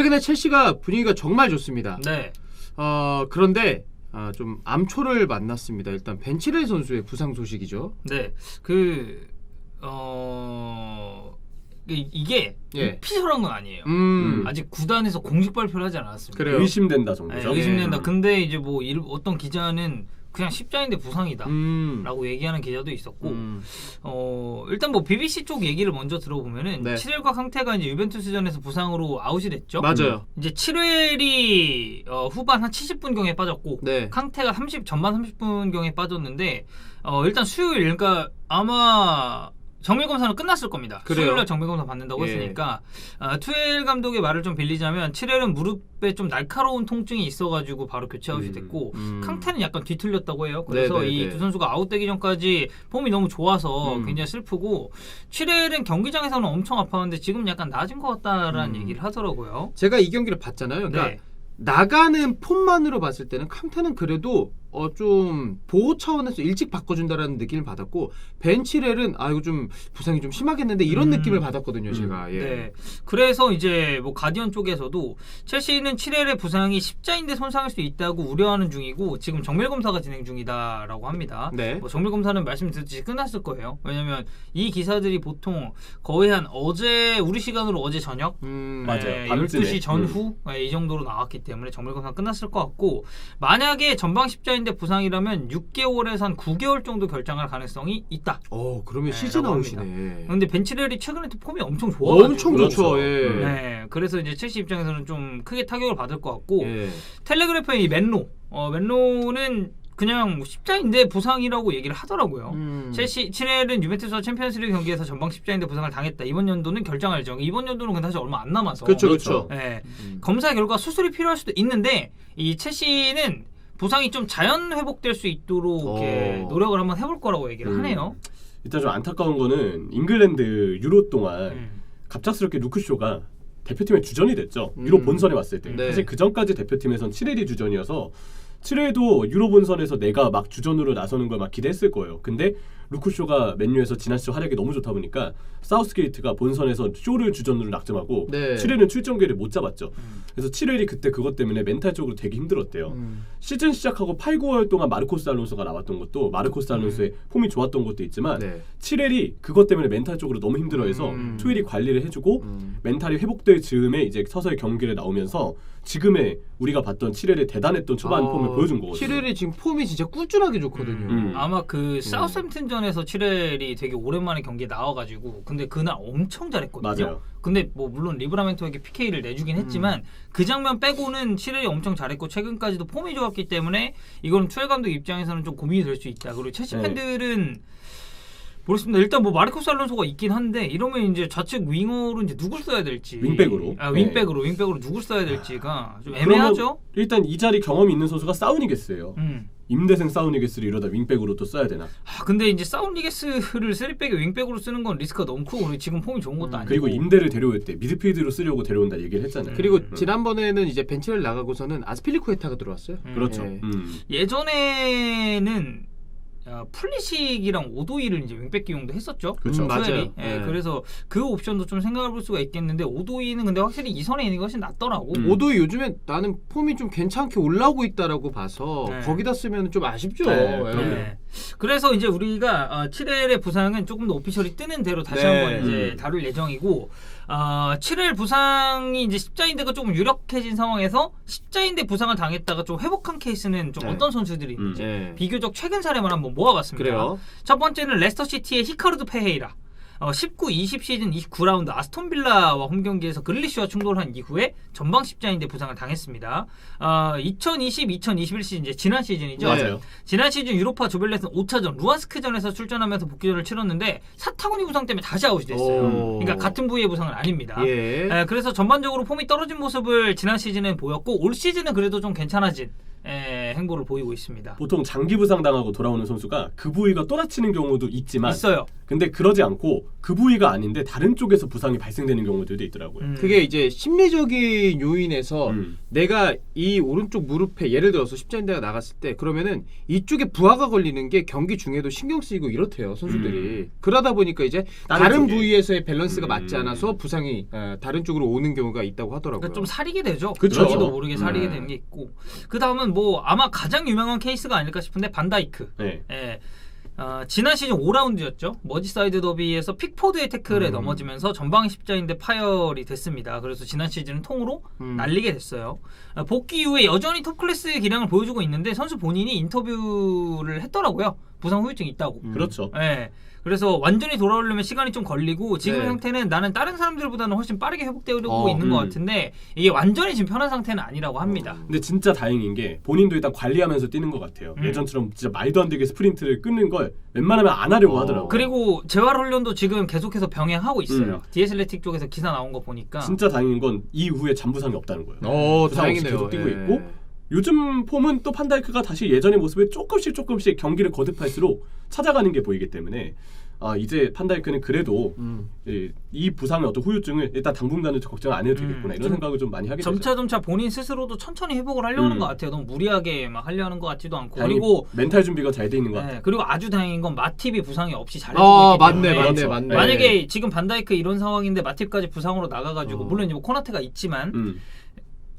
최근에 첼시가 분위기가 정말 좋습니다. 네. 그런데 좀 암초를 만났습니다. 일단 벤치렐 선수의 부상 소식이죠. 네. 이게 예. 오피셜한 건 아니에요. 아직 구단에서 공식 발표를 하지 않았습니다. 그래요. 의심된다 정도죠. 네, 의심된다. 예. 근데 이제 뭐 어떤 기자는 그냥 십자인대 부상이다 라고 얘기하는 기자도 있었고 일단 뭐 BBC 쪽 얘기를 먼저 들어보면은 네. 칠웰과 캉테가 이제 유벤투스전에서 부상으로 아웃이 됐죠. 맞아요. 이제 칠웰이 후반 한 70분경에 빠졌고 네. 캉테가 전반 30분경에 빠졌는데 일단 수요일 그러니까 아마 정밀검사는 끝났을 겁니다. 그래요. 수요일날 정밀검사 받는다고 예. 했으니까 투엘 감독의 말을 좀 빌리자면 칠웰은 무릎에 좀 날카로운 통증이 있어가지고 바로 교체 아웃이 됐고 캉테는 약간 뒤틀렸다고 해요. 그래서 네네네. 이 두 선수가 아웃되기 전까지 폼이 너무 좋아서 굉장히 슬프고 칠웰은 경기장에서는 엄청 아파하는데 지금 약간 나아진 것 같다라는 얘기를 하더라고요. 제가 이 경기를 봤잖아요. 그러니까 네. 나가는 폼만으로 봤을 때는 캉테는 그래도 좀 보호 차원에서 일찍 바꿔준다라는 느낌을 받았고 벤치렐은 이거 좀 부상이 좀 심하겠는데 이런 느낌을 받았거든요. 제가. 예. 네. 그래서 이제 뭐 가디언 쪽에서도 첼시는 칠웰의 부상이 십자인대 손상일 수 있다고 우려하는 중이고 지금 정밀 검사가 진행 중이다라고 합니다. 네. 뭐 정밀 검사는 말씀드렸듯이 끝났을 거예요. 왜냐면 이 기사들이 보통 거의 한 우리 시간으로 어제 저녁 맞아요. 12시 전후 이 정도로 나왔기 때문에 정밀 검사 끝났을 것 같고 만약에 전방 십자인대 부상이라면 6개월에서 한 9개월 정도 결장할 가능성이 있다. 그러면 시즌 라고 아웃이네. 근데 벤치렐이 최근에 또 폼이 엄청 좋아가지고 엄청 좋죠. 그렇죠. 예. 네, 그래서 이제 첼시 입장에서는 좀 크게 타격을 받을 것 같고 예. 텔레그래프의 이 맨로는 그냥 십자인대 부상이라고 얘기를 하더라고요. 칠웰은 유벤투스와 챔피언스리그 경기에서 전방 십자인대 부상을 당했다. 이번 연도는 결장할 예정. 이번 연도는 근데 사실 얼마 안 남아서. 그렇죠. 네, 검사 결과 수술이 필요할 수도 있는데 이 첼시는 부상이 좀 자연 회복될 수 있도록 이렇게 노력을 한번 해볼 거라고 얘기를 하네요. 일단 좀 안타까운 거는 잉글랜드 유로 동안 갑작스럽게 루크쇼가 대표팀의 주전이 됐죠. 유로 본선에 왔을 때. 네. 사실 그 전까지 대표팀에선 칠웰이 주전이어서 칠웰도 유로 본선에서 내가 막 주전으로 나서는 걸 막 기대했을 거예요. 근데 루크쇼가 맨유에서 지난 시즌 활약이 너무 좋다 보니까 사우스게이트가 본선에서 쇼를 주전으로 낙점하고 네. 칠웰은 출전 기회를 못 잡았죠. 그래서 칠웰이 그때 그것 때문에 멘탈적으로 되게 힘들었대요. 시즌 시작하고 8, 9월 동안 마르코스 알론소가 나왔던 것도 마르코스 알론소의 폼이 좋았던 것도 있지만 네. 칠웰이 그것 때문에 멘탈적으로 너무 힘들어해서 투웰이 관리를 해주고 멘탈이 회복될 즈음에 이제 서서히 경기를 나오면서 지금의 우리가 봤던 칠웰의 대단했던 초반 폼을 보여준 거거든요. 칠웰이 지금 폼이 진짜 꾸준하게 좋거든요. 아마 그 사우샘튼전에서 칠웰이 되게 오랜만에 경기에 나와가지고 근데 그날 엄청 잘했거든요. 맞아요. 근데 뭐 물론 리브라멘토에게 PK를 내주긴 했지만 그 장면 빼고는 칠웰이 엄청 잘했고 최근까지도 폼이 좋았기 때문에 이거는 투엘 감독 입장에서는 좀 고민이 될 수 있다. 그리고 첼시 팬들은 모르겠습니다. 일단 뭐 마르코스 알론소가 있긴 한데 이러면 이제 좌측 윙어로 이제 누굴 써야 될지 윙백으로 윙백으로 누굴 써야 될지가 좀 애매하죠. 일단 이 자리 경험이 있는 선수가 사우니게스예요. 임대생 사우니게스를 이러다 윙백으로 또 써야 되나? 근데 이제 사우니게스를 3백에 윙백으로 쓰는 건 리스크가 너무 크고 그리고 지금 폼이 좋은 것도 아니고 그리고 임대를 데려올 때 미드필드로 쓰려고 데려온다 얘기를 했잖아요. 그리고 지난번에는 이제 벤치렐 나가고서는 아스필리쿠에타가 들어왔어요. 그렇죠. 네. 예전에는 플리식이랑 오도이를 이제 윙백 기용도 했었죠. 그렇죠. 맞아요. 네. 그래서 그 옵션도 좀 생각해 볼 수가 있겠는데 오도이는 근데 확실히 이 선에 있는 것이 낫더라고. 오도이 요즘에 나는 폼이 좀 괜찮게 올라오고 있다라고 봐서 거기다 쓰면 좀 아쉽죠. 네, 네. 그래서 이제 우리가 칠웰의 부상은 조금 더 오피셜이 뜨는 대로 다시 한번 이제 다룰 예정이고 칠웰 부상이 이제 십자인대가 조금 유력해진 상황에서 십자인대 부상을 당했다가 좀 회복한 케이스는 좀 어떤 선수들이 있는지 비교적 최근 사례만 한번 모아봤습니다. 그래요. 첫 번째는 레스터시티의 히카르도 페헤이라. 19-20 시즌 29라운드 아스톤빌라와 홈경기에서 그릴리쉬와 충돌한 이후에 전방 십자인대 부상을 당했습니다. 2020-2021 시즌 이제 지난 시즌이죠. 맞아요. 지난 시즌 유로파 조별레슨 5차전 루안스크전에서 출전하면서 복귀전을 치렀는데 사타구니 부상 때문에 다시 아웃이 됐어요. 그러니까 같은 부위의 부상은 아닙니다. 그래서 전반적으로 폼이 떨어진 모습을 지난 시즌에 보였고 올 시즌은 그래도 좀 괜찮아진 행보를 보이고 있습니다. 보통 장기 부상 당하고 돌아오는 선수가 그 부위가 또 다치는 경우도 있지만 있어요. 근데 그러지 않고 그 부위가 아닌데 다른 쪽에서 부상이 발생되는 경우들도 있더라고요. 그게 이제 심리적인 요인에서 내가 이 오른쪽 무릎에 예를 들어서 십자인대가 나갔을 때 그러면은 이쪽에 부하가 걸리는 게 경기 중에도 신경 쓰이고 이렇대요 선수들이. 그러다 보니까 이제 다른 쪽에. 부위에서의 밸런스가 맞지 않아서 부상이 다른 쪽으로 오는 경우가 있다고 하더라고요. 그러니까 좀 사리게 되죠. 그쵸. 그렇지도 모르게 사리게 되는 게 있고. 그 다음은 뭐 아마 가장 유명한 케이스가 아닐까 싶은데 반다이크. 네. 예. 지난 시즌 5라운드였죠. 머지사이드 더비에서 픽포드의 태클에 넘어지면서 전방 십자인대 파열이 됐습니다. 그래서 지난 시즌은 통으로 날리게 됐어요. 복귀 이후에 여전히 톱 클래스의 기량을 보여주고 있는데 선수 본인이 인터뷰를 했더라고요. 부상 후유증이 있다고. 그렇죠. 예. 그래서 완전히 돌아오려면 시간이 좀 걸리고 지금 네. 형태는 나는 다른 사람들보다는 훨씬 빠르게 회복되고 있는 것 같은데 이게 완전히 지금 편한 상태는 아니라고 합니다. 근데 진짜 다행인 게 본인도 일단 관리하면서 뛰는 것 같아요. 예전처럼 진짜 말도 안 되게 스프린트를 끊는 걸 웬만하면 안 하려고 하더라고요. 그리고 재활 훈련도 지금 계속해서 병행하고 있어요. 디에슬레틱 쪽에서 기사 나온 거 보니까 진짜 다행인 건 이후에 잔부상이 없다는 거예요. 부상 없이 다행이네요. 계속 뛰고 예. 있고 요즘 폼은 또 판다이크가 다시 예전의 모습에 조금씩 경기를 거듭할수록 찾아가는 게 보이기 때문에 이제 판다이크는 그래도 이 부상의 어떤 후유증을 일단 당분간은 걱정 안 해도 되겠구나 이런 생각을 좀 많이 하게 되죠. 점차 본인 스스로도 천천히 회복을 하려는 것 같아요. 너무 무리하게 막 하려는 것 같지도 않고. 다행히 그리고 멘탈 준비가 잘 돼 있는 것 같아요. 그리고 아주 다행인 건 마팁이 부상이 없이 잘해주고 있기 때문에 그렇죠. 맞네. 만약에 지금 반다이크 이런 상황인데 마팁까지 부상으로 나가가지고 물론 이제 뭐 코나테가 있지만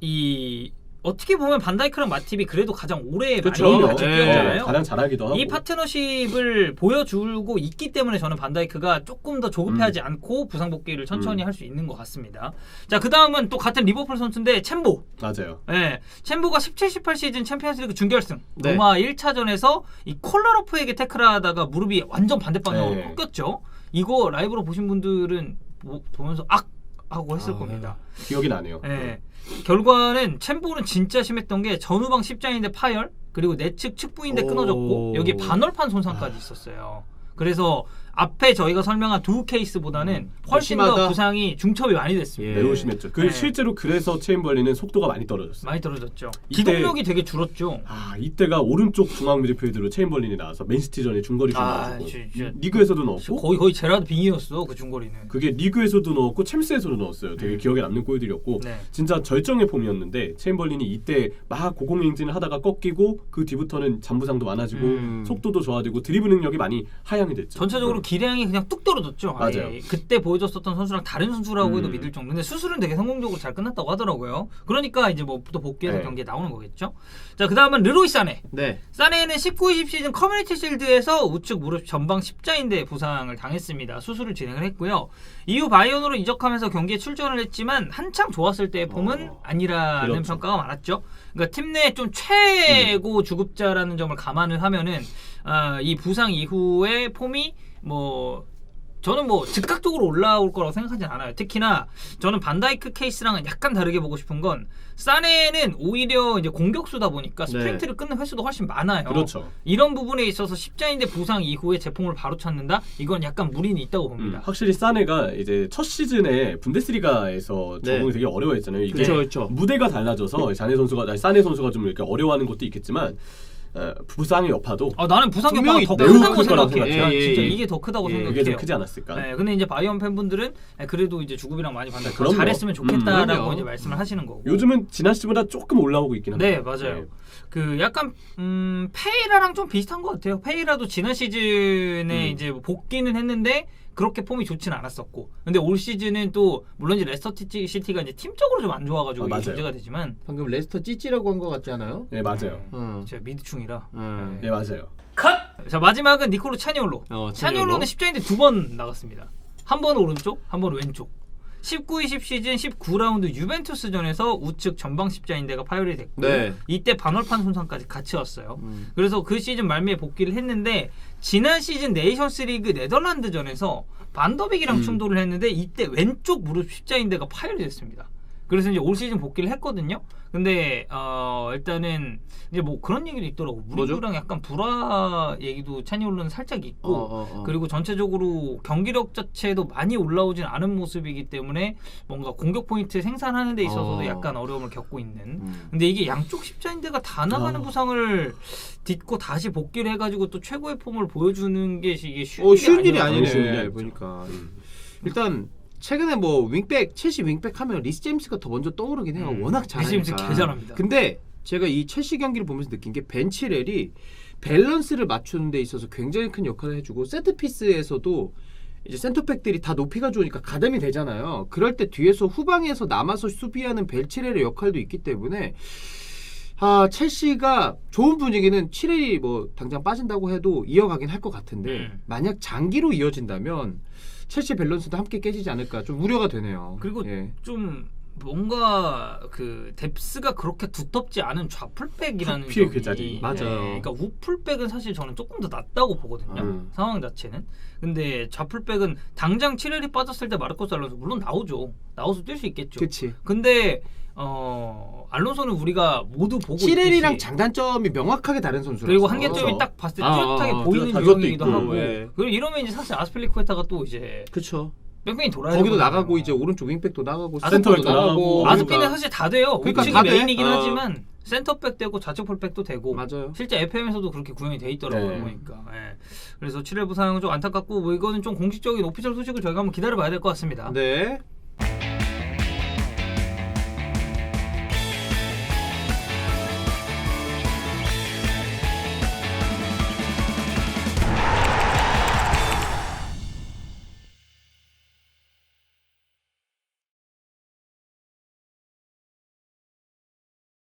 이 어떻게 보면 반다이크랑 마팁이 그래도 가장 오래 많이 그럼요. 같이 뛰었잖아요. 가장 잘하기도 하고. 이 파트너십을 보여주고 있기 때문에 저는 반다이크가 조금 더 조급해하지 않고 부상 복귀를 천천히 할 수 있는 것 같습니다. 자, 그 다음은 또 같은 리버풀 선수인데 챔보. 맞아요. 네, 챔보가 17-18 시즌 챔피언스리그 준결승 네. 로마 1차전에서 이 콜라로프에게 태클하다가 무릎이 완전 반대 방향으로 네. 꺾였죠. 이거 라이브로 보신 분들은 보면서 악 하고 했을 겁니다. 기억이 나네요. 네. 결과는 챔보는 진짜 심했던 게 전후방 십자인대 파열 그리고 내측 측부인대 끊어졌고 여기에 반월판 손상까지 있었어요. 그래서 앞에 저희가 설명한 두 케이스보다는 훨씬 더 심하다. 부상이 중첩이 많이 됐습니다. 예. 매우 심했죠. 네. 실제로 그래서 체인벌리는 속도가 많이 떨어졌어요. 많이 떨어졌죠. 이때- 기동력이 되게 줄었죠. 이때가 오른쪽 중앙 미드필드로 체인벌린이 나와서 맨시티전에 중거리 슛 넣었고 진짜 리그에서도 넣었고 거의 제라드 빙이었어 그 중거리는. 그게 리그에서도 넣었고 챔스에서도 넣었어요. 되게 기억에 남는 골들이었고 네. 진짜 절정의 폼이었는데 체인벌린이 이때 막 고공행진을 하다가 꺾이고 그 뒤부터는 잠부상도 많아지고 속도도 좋아지고 드리블 능력이 많이 하향이 됐죠. 전체적으로 기량이 그냥 뚝 떨어졌죠. 맞아요. 아예. 그때 보여줬었던 선수랑 다른 선수라고 해도 믿을 정도. 근데 수술은 되게 성공적으로 잘 끝났다고 하더라고요. 그러니까 이제 뭐 또 복귀해서 네. 경기에 나오는 거겠죠. 자, 그다음은 르로이 사네. 네. 사네는 19-20 시즌 커뮤니티 실드에서 우측 무릎 전방 십자인대 부상을 당했습니다. 수술을 진행을 했고요. 이후 바이언으로 이적하면서 경기에 출전을 했지만 한창 좋았을 때의 폼은 아니라는 그렇죠. 평가가 많았죠. 그러니까 팀 내 좀 최고 주급자라는 점을 감안을 하면은 이 부상 이후의 폼이 저는 즉각적으로 올라올 거라고 생각하진 않아요. 특히나 저는 반다이크 케이스랑은 약간 다르게 보고 싶은 건 사네는 오히려 이제 공격수다 보니까 스프린트를 끊는 횟수도 훨씬 많아요. 그렇죠. 이런 부분에 있어서 십자인대 부상 이후에 제폼을 바로 찾는다? 이건 약간 무리는 있다고 봅니다. 확실히 사네가 이제 첫 시즌에 분데스리가에서 네. 적응이 되게 어려워했잖아요. 이게 그렇죠. 무대가 달라져서 사네 선수가 좀 이렇게 어려워하는 것도 있겠지만 부상의 여파도 나는 부상 분명히 여파가 더 매우 크다고 클 거라고 생각해. 생각해요. 진짜 이게 더 크다고 그게 생각해요. 좀 크지 않았을까. 네, 근데 이제 바이언 팬분들은 그래도 이제 주급이랑 많이 받는다. 그럼요. 잘했으면 좋겠다라고 그럼요. 이제 말씀을 하시는 거고. 요즘은 지난 시즌보다 조금 올라오고 있긴 합니다. 네, 맞아요. 그 약간 페이라랑 좀 비슷한 것 같아요. 페이라도 지난 시즌에 이제 복귀는 했는데 그렇게 폼이 좋지는 않았었고, 근데 올 시즌은 또 물론 이제 레스터 시티가 이제 팀적으로 좀 안 좋아가지고 이게 맞아요. 문제가 되지만 방금 레스터 찌찌라고 한 것 같지 않아요? 네, 맞아요. 제가 미드충이라. 네, 맞아요. 컷! 자, 마지막은 니콜로 차니올로. 차니올로. 차니올로는 십자인대 2번 나갔습니다. 한 번 오른쪽, 한 번 왼쪽. 19-20 시즌 19라운드 유벤투스전에서 우측 전방 십자인대가 파열이 됐고 네. 이때 반월판 손상까지 같이 왔어요. 그래서 그 시즌 말미에 복귀를 했는데 지난 시즌 네이션스리그 네덜란드전에서 반더빅이랑 충돌을 했는데 이때 왼쪽 무릎 십자인대가 파열이 됐습니다. 그래서 이제 올 시즌 복귀를 했거든요. 근데 일단은 이제 뭐 그런 얘기도 있더라고. 무리뉴랑 약간 불화 얘기도 차니올로는 살짝 있고 그리고 전체적으로 경기력 자체도 많이 올라오진 않은 모습이기 때문에 뭔가 공격 포인트 생산하는 데 있어서도 약간 어려움을 겪고 있는. 근데 이게 양쪽 십자인대가 다 나가는 부상을 딛고 다시 복귀를 해가지고 또 최고의 폼을 보여주는 게 이게 쉬운 일이 아니네. 쉬운 일이 아니죠. 보니까 일단 최근에 뭐 윙백 첼시 윙백 하면 리스 제임스가 더 먼저 떠오르긴 해요. 워낙 잘하니까. 리스 제임스 개 잘합니다. 근데 제가 이 첼시 경기를 보면서 느낀 게 벤치렐이 밸런스를 맞추는 데 있어서 굉장히 큰 역할을 해주고 세트피스에서도 이제 센터백들이 다 높이가 좋으니까 가담이 되잖아요. 그럴 때 뒤에서 후방에서 남아서 수비하는 벤치렐의 역할도 있기 때문에 첼시가 좋은 분위기는 7일이 뭐 당장 빠진다고 해도 이어가긴 할 것 같은데 만약 장기로 이어진다면 첼시 밸런스도 함께 깨지지 않을까 좀 우려가 되네요. 그리고 좀 뭔가 그 뎁스가 그렇게 두텁지 않은 좌풀백이라는 피해 점이 그 자리. 맞아요. 그러니까 우풀백은 사실 저는 조금 더 낫다고 보거든요. 상황 자체는. 근데 좌풀백은 당장 7일이 빠졌을 때 마르코스 알론소 물론 나오죠. 나와서 뛸 수 있겠죠. 그치. 근데 알론소는 우리가 모두 보고 7일이랑 있듯이 장단점이 명확하게 다른 선수라서 그리고 한계점이 그렇죠. 딱 봤을 때 아, 뚜렷하게 보이는 뚜렷하게 유형이기도 있고, 하고 예. 그리고 이러면 이제 사실 아스필리쿠에타가 또 이제 그쵸. 뺑뺑이 돌아야 거기도 되거든요. 나가고 이제 오른쪽 윙백도 나가고 센터백도 센터도 나가고 아스피는 사실 다 돼요. 그러니까 우측이 다 돼. 메인이긴 하지만 센터백 되고 좌측 풀백도 되고 맞아요. 실제 FM에서도 그렇게 구현이 돼 있더라고요. 네. 보니까. 예. 그래서 7회 부상은 좀 안타깝고 뭐 이거는 좀 공식적인 오피셜 소식을 저희가 한번 기다려봐야 될 것 같습니다. 네.